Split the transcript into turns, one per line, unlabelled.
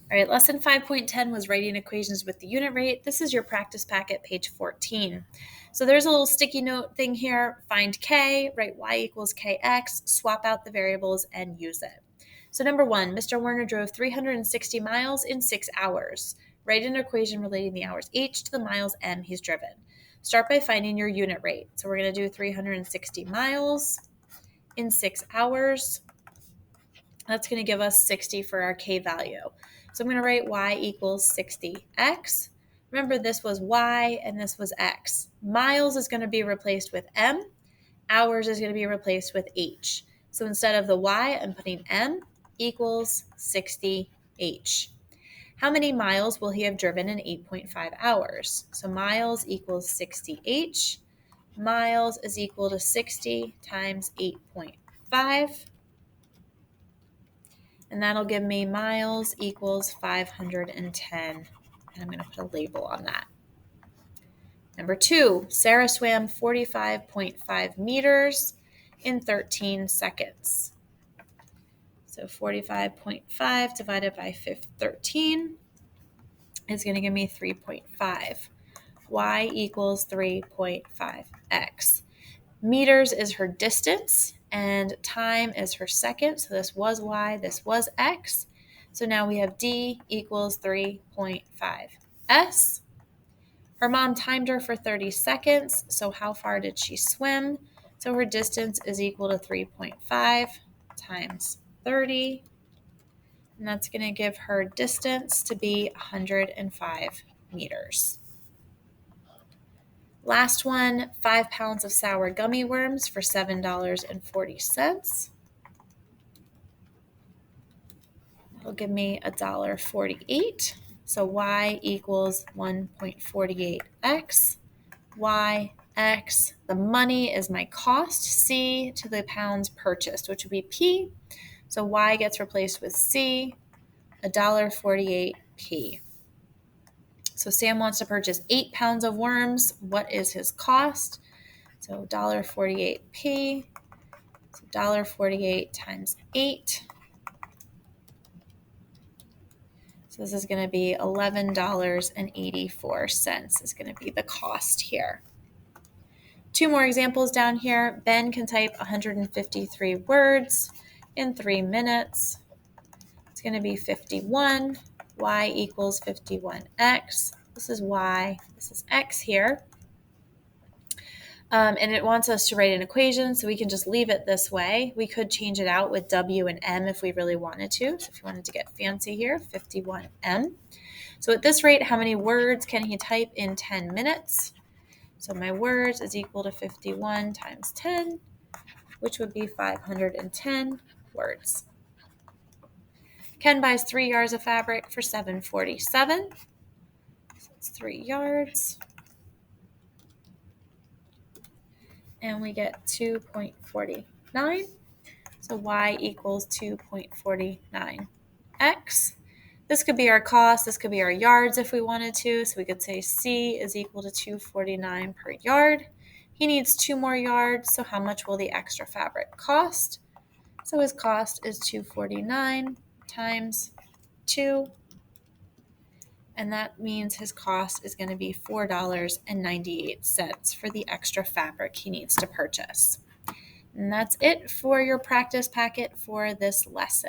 All right, lesson 5.10 was writing equations with the unit rate. This is your practice packet, page 14. So there's a little sticky note thing here. Find K, write Y equals KX, swap out the variables, and use it. So number one, Mr. Werner drove 360 miles in 6 hours. Write an equation relating the hours H to the miles M he's driven. Start by finding your unit rate. So we're going to do 360 miles in 6 hours. That's going to give us 60 for our K value. So I'm going to write Y equals 60X. Remember, this was Y and this was X. Miles is going to be replaced with M. Hours is going to be replaced with H. So instead of the Y, I'm putting M equals 60H. How many miles will he have driven in 8.5 hours? So miles equals 60H. Miles is equal to 60 times 8.5. And that'll give me miles equals 510. And I'm going to put a label on that. Number two, Sarah swam 45.5 meters in 13 seconds. So 45.5 divided by 13 is going to give me 3.5. Y equals 3.5x. Meters is her distance, and time is her second. So this was Y, this was X. So now we have D equals 3.5S. Her mom timed her for 30 seconds. So how far did she swim? So her distance is equal to 3.5 times 30. And that's going to give her distance to be 105 meters. Last one, 5 pounds of sour gummy worms for $7.40. That'll give me $1.48. So Y equals 1.48x. Y, X, the money is my cost. C to the pounds purchased, which would be P. So Y gets replaced with C, $1.48P. So Sam wants to purchase 8 pounds of worms. What is his cost? So $1.48P. So $1.48 times 8. So this is going to be $11.84 is going to be the cost here. 2 more examples down here. Ben can type 153 words in 3 minutes. It's going to be 51. Y equals 51x. This is Y. This is x here. And it wants us to write an equation, so we can just leave it this way. We could change it out with W and M if we really wanted to. So if you wanted to get fancy here, 51M. So at this rate, how many words can he type in 10 minutes? So my words is equal to 51 times 10, which would be 510 words. Ken buys 3 yards of fabric for $7.47. So it's 3 yards. And we get 2.49. So Y equals 2.49x. This could be our cost. This could be our yards if we wanted to. So we could say C is equal to 249 per yard. He needs 2 more yards. So how much will the extra fabric cost? So his cost is 249 times 2. And that means his cost is going to be $4.98 for the extra fabric he needs to purchase. And that's it for your practice packet for this lesson.